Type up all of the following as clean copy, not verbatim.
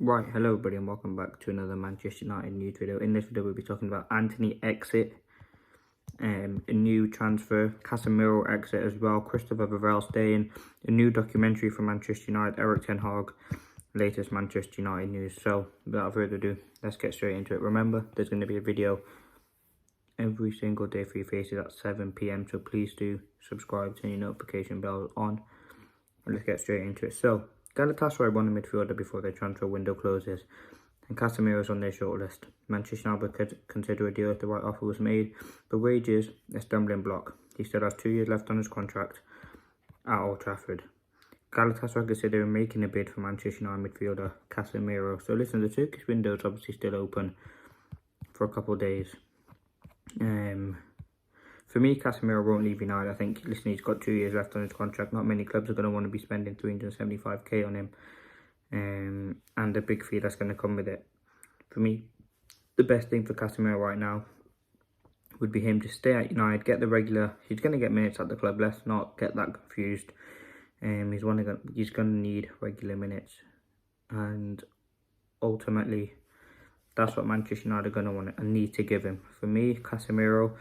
Right, hello everybody and welcome back to another Manchester United news video. In this video we'll be talking about Antony exit, a new transfer, Casemiro exit as well, Christopher Vavel staying, a new documentary from Manchester United, Erik Ten Hag, latest Manchester United news. So without further ado, let's get straight into it. Remember, there's going to be a video every single day for your faces at 7 PM, so please do subscribe, turn your notification bell on, and let's get straight into it. So Galatasaray won a midfielder before their transfer window closes, and Casemiro is on their shortlist. Manchester United could consider a deal if the right offer was made, but wages a stumbling block. He still has 2 years left on his contract at Old Trafford. Galatasaray considering making a bid for Manchester United midfielder Casemiro. So listen, the Turkish window is obviously still open for a couple of days. For me, Casemiro won't leave United. I think, listen, he's got 2 years left on his contract. Not many clubs are going to want to be spending 375k on him. And the big fee that's going to come with it. For me, the best thing for Casemiro right now would be him to stay at United, get the regular. He's going to get minutes at the club. Let's not get that confused. He's going to need regular minutes, and ultimately, that's what Manchester United are going to want and need to give him. For me, Casemiro.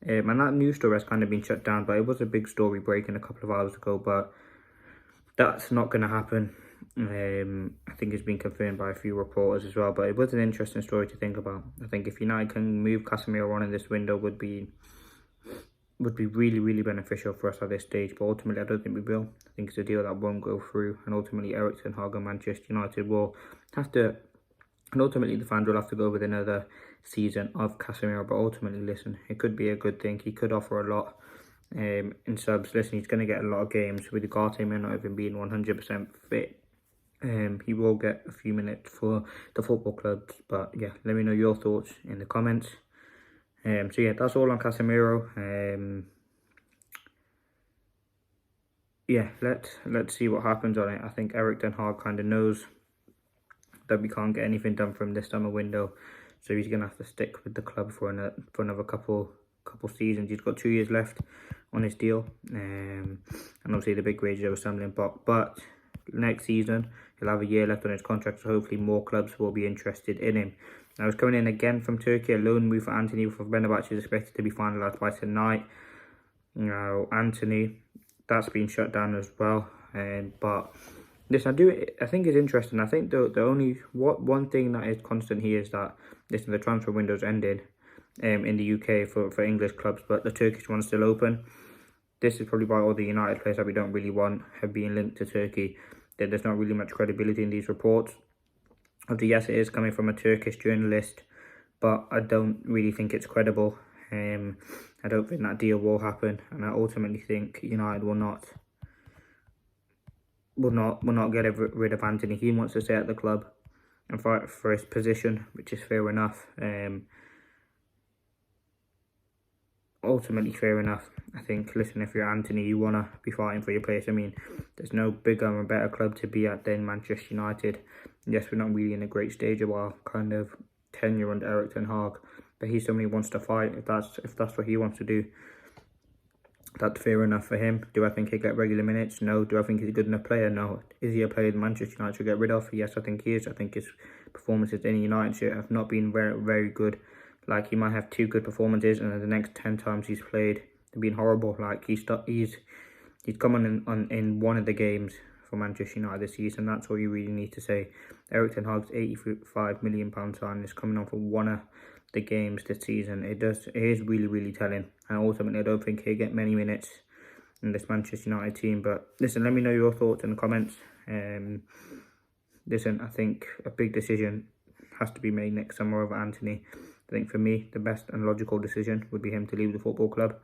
And that news story has kind of been shut down, but it was a big story breaking a couple of hours ago, but that's not going to happen. I think it's been confirmed by a few reporters as well, but it was an interesting story to think about. I think if United can move Casemiro on in this window would be really, really beneficial for us at this stage, but ultimately I don't think we will. I think it's a deal that won't go through, and ultimately Erik Ten Hag and Manchester United will have to, and ultimately the fans will have to go with another season of Casemiro. But ultimately, listen, it could be a good thing. He could offer a lot in subs. Listen, he's going to get a lot of games with Ugarte may not even being 100% fit. He will get a few minutes for the football clubs. But yeah, let me know your thoughts in the comments. So yeah, that's all on Casemiro. Yeah, let's see what happens on it. I think Erik Ten Hag kind of knows that we can't get anything done from this summer window, so he's gonna have to stick with the club for another couple seasons. He's got 2 years left on his deal, and obviously the big wages are a stumbling block. But next season he'll have a year left on his contract, so hopefully more clubs will be interested in him. Now he's coming in again from Turkey. A loan move for Antony for Fenerbahce is expected to be finalised by tonight. Now Antony, that's been shut down as well, but this I think is interesting. I think the only one thing that is constant here is that the transfer window's ended in the UK for English clubs, but the Turkish one's still open. This is probably why all the United players that we don't really want have been linked to Turkey. There's not really much credibility in these reports. Obviously, yes, it is coming from a Turkish journalist, but I don't really think it's credible. I don't think that deal will happen, and I ultimately think United will not get rid of Antony. He wants to stay at the club and fight for his position, which is fair enough. Ultimately fair enough. I think, listen, if you're Antony, you want to be fighting for your place. I mean, there's no bigger and better club to be at than Manchester United. Yes, we're not really in a great stage of our kind of tenure under Erik Ten Hag, but he's somebody who wants to fight. If that's what he wants to do, that's fair enough for him. Do I think he'll get regular minutes? No. Do I think he's a good enough player? No. Is he a player that Manchester United should get rid of? Yes, I think he is. I think his performances in United shirt have not been very, very good. Like, he might have 2 good performances, and then the next 10 times he's played, they've been horrible. Like, he's come on in one of the games for Manchester United this season. That's all you really need to say. Erik Ten Hag's £85 million sign is coming on for one of the games this season. It is really, really telling, and ultimately I don't think he'll get many minutes in this Manchester United team. But listen, let me know your thoughts in the comments. Listen, I think a big decision has to be made next summer over Antony. I think for me, the best and logical decision would be him to leave the football club.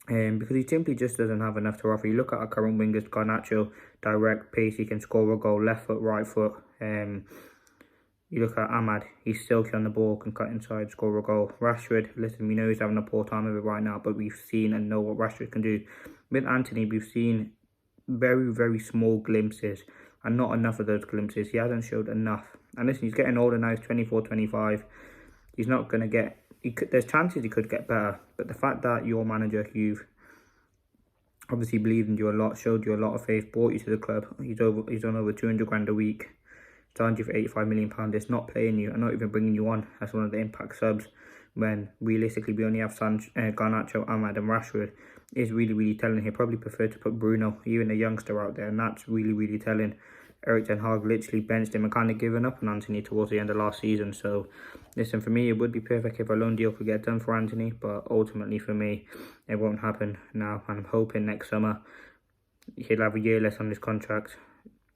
Because he simply just doesn't have enough to offer. You look at our current wingers, Garnacho, direct pace, he can score a goal, left foot, right foot. You look at Ahmad, he's silky on the ball, can cut inside, score a goal. Rashford, listen, we know he's having a poor time of it right now, but we've seen and know what Rashford can do. With Antony, we've seen very, very small glimpses, and not enough of those glimpses. He hasn't showed enough. And listen, he's getting older now, he's 24, 25. He's not going to get... there's chances he could get better, but the fact that your manager, you've obviously believed in you a lot, showed you a lot of faith, brought you to the club. He's on over 200 grand a week. signed you for £85 million, is not playing you and not even bringing you on as one of the impact subs, when realistically we only have Garnacho, Ahmad and Rashford, is really, really telling. He'd probably prefer to put Bruno, even a youngster, out there, and that's really, really telling. Erik ten Hag literally benched him and kind of given up on Antony towards the end of last season. So, listen, for me, it would be perfect if a loan deal could get done for Antony, but ultimately for me, it won't happen now. And I'm hoping next summer he'll have a year less on his contract.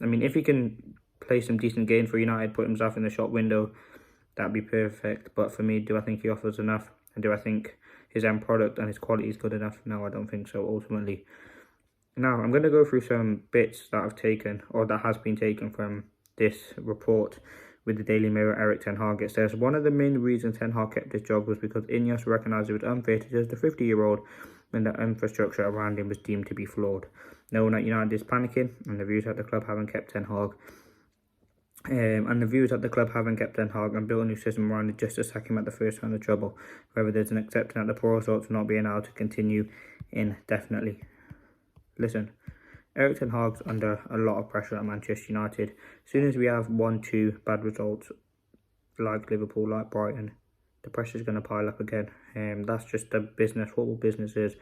I mean, if he can play some decent games for United, put himself in the shop window, that'd be perfect. But for me, do I think he offers enough? And do I think his end product and his quality is good enough? No, I don't think so, ultimately. Now, I'm going to go through some bits that I've taken, or that has been taken from this report with the Daily Mirror. Erik ten Hag, it says, one of the main reasons ten Hag kept his job was because Ineos recognised it was unfair to judge the 50-year-old when the infrastructure around him was deemed to be flawed. No one at United is panicking, and the views at the club haven't kept ten Hag. And built a new system around it just to sack him at the first sign of trouble. However, there's an acceptance that the poor results not being able to continue indefinitely. Listen, Erik ten Hag's under a lot of pressure at Manchester United. As soon as we have 1-2 bad results, like Liverpool, like Brighton, the pressure's going to pile up again. That's just the business, football business is.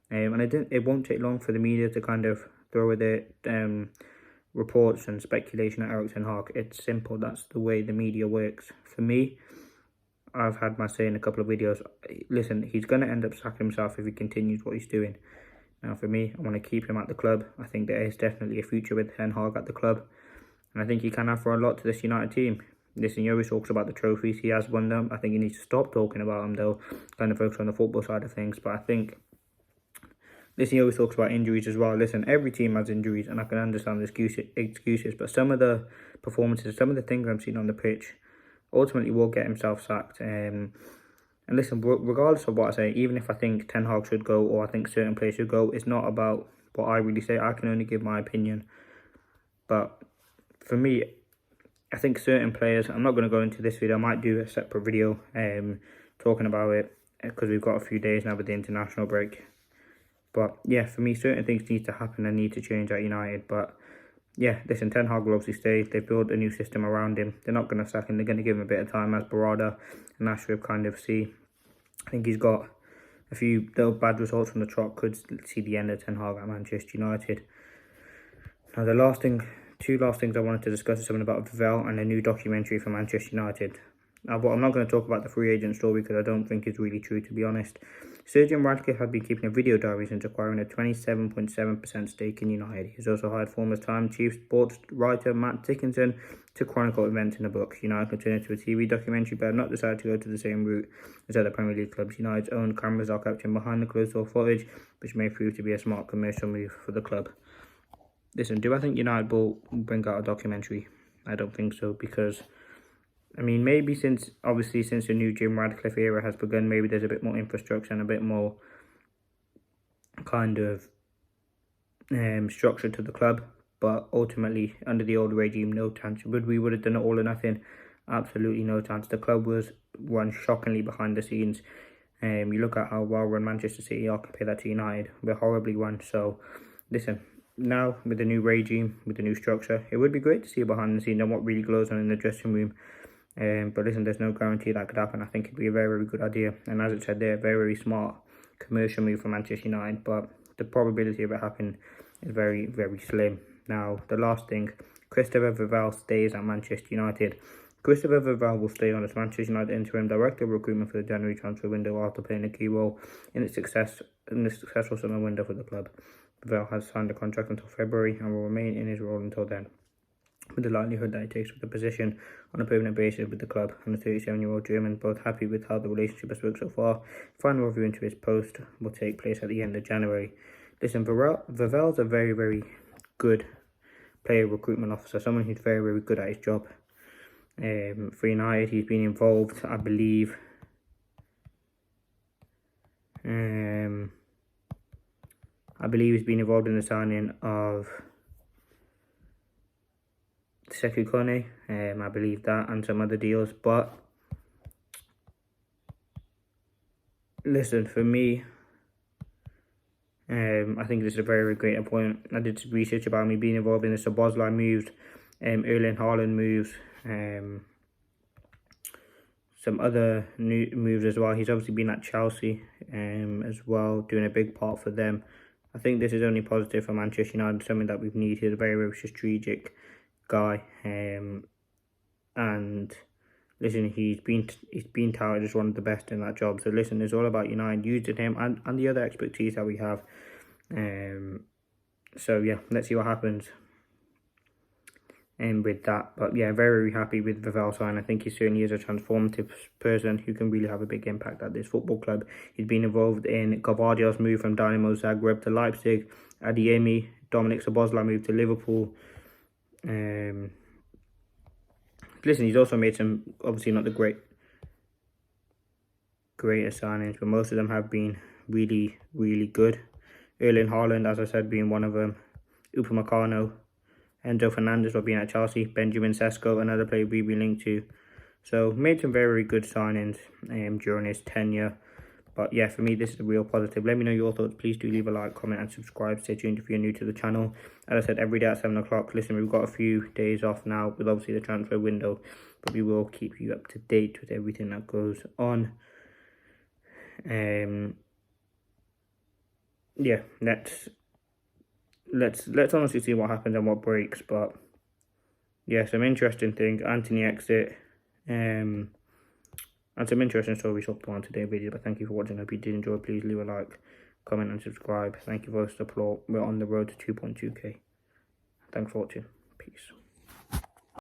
And it won't take long for the media to kind of throw with it reports and speculation at Erik ten Hag. It's simple, that's the way the media works. For me, I've had my say in a couple of videos. Listen, he's going to end up sacking himself if he continues what he's doing. Now, for me, I want to keep him at the club. I think there is definitely a future with ten Hag at the club. And I think he can offer a lot to this United team. Listen, he always talks about the trophies. He has won them. I think he needs to stop talking about them, though. Kind of focus on the football side of things. But I think, listen, he always talks about injuries as well. Listen, every team has injuries, and I can understand the excuses. But some of the performances, some of the things I'm seeing on the pitch, ultimately will get himself sacked. And listen, regardless of what I say, even if I think ten Hag should go or I think certain players should go, it's not about what I really say. I can only give my opinion. But for me, I think certain players, I'm not going to go into this video. I might do a separate video talking about it because we've got a few days now with the international break. But yeah, for me, certain things need to happen and need to change at United. But yeah, listen, ten Hag will obviously stay. They've built a new system around him. They're not going to sack him. They're going to give him a bit of time, as Barada and Ashworth kind of see. I think he's got a few little bad results from the trot. Could see the end of ten Hag at Manchester United. Now, two last things I wanted to discuss is something about Vivell and a new documentary for Manchester United. Now, but I'm not going to talk about the free agent story because I don't think it's really true, to be honest. Sir Jim Ratcliffe had been keeping a video diary since acquiring a 27.7% stake in United. He's also hired former Time Chief sports writer Matt Dickinson to chronicle events in the book. United could turn into a TV documentary, but have not decided to go to the same route as other Premier League clubs. United's own cameras are capturing behind the closed door footage, which may prove to be a smart commercial move for the club. Listen, do I think United will bring out a documentary? I don't think so, because I mean, maybe since the new Jim Ratcliffe era has begun, maybe there's a bit more infrastructure and a bit more kind of structure to the club. But ultimately, under the old regime, no chance. We would have done it all or nothing. Absolutely no chance. The club was run shockingly behind the scenes. You look at how well run Manchester City are, compare that to United. We're horribly run. So, listen, now with the new regime, with the new structure, it would be great to see behind the scenes and what really goes on in the dressing room. But listen, there's no guarantee that could happen. I think it'd be a very, very good idea. And as it said there, very, very smart commercial move for Manchester United. But the probability of it happening is very, very slim. Now, the last thing, Christopher Vivell stays at Manchester United. Christopher Vivell will stay on as Manchester United interim director of recruitment for the January transfer window after playing a key role in the successful summer window for the club. Vivell has signed a contract until February and will remain in his role until then, with the likelihood that he takes up the position on a permanent basis with the club. And the 37-year-old German both happy with how the relationship has worked so far. Final review into his post will take place at the end of January. Listen, Vivell's a very, very good player recruitment officer, someone who's very, very good at his job. For United, he's been involved, I believe, he's been involved in the signing of Sekou Kone, I believe that, and some other deals. But listen, for me, I think this is a very, very great appointment. I did some research about me being involved in the Szoboszlai moves Erling Haaland moves, some other new moves as well. He's obviously been at Chelsea as well, doing a big part for them. I think this is only positive for Manchester United, something that we've needed. He's a very, very strategic guy, and listen, he's been touted as one of the best in that job. So listen, it's all about United using him and the other expertise that we have. So yeah, let's see what happens. And with that, but yeah, very, very happy with Vavel sign. I think he certainly is a transformative person who can really have a big impact at this football club. He's been involved in Gvardiol's move from Dynamo Zagreb to Leipzig, Adeyemi, Dominic Szoboszlai moved to Liverpool. Listen, he's also made some, obviously not the greatest signings, but most of them have been really, really good. Erling Haaland, as I said, being one of them. Upamecano, Enzo Fernandez for being at Chelsea, Benjamin Sesko, another player we've been linked to. So made some very, very good signings during his tenure. But yeah, for me, this is a real positive. Let me know your thoughts. Please do leave a like, comment and subscribe. Stay tuned if you're new to the channel. As I said, every day at 7 o'clock. Listen, we've got a few days off now with obviously the transfer window. But we will keep you up to date with everything that goes on. Yeah, let's honestly see what happens and what breaks. But yeah, some interesting things. Antony exit, and some interesting stories up on today's video. But thank you for watching. I hope you did enjoy. Please leave a like, comment and subscribe. Thank you for the support. We're on the road to 2.2k. Thanks for watching.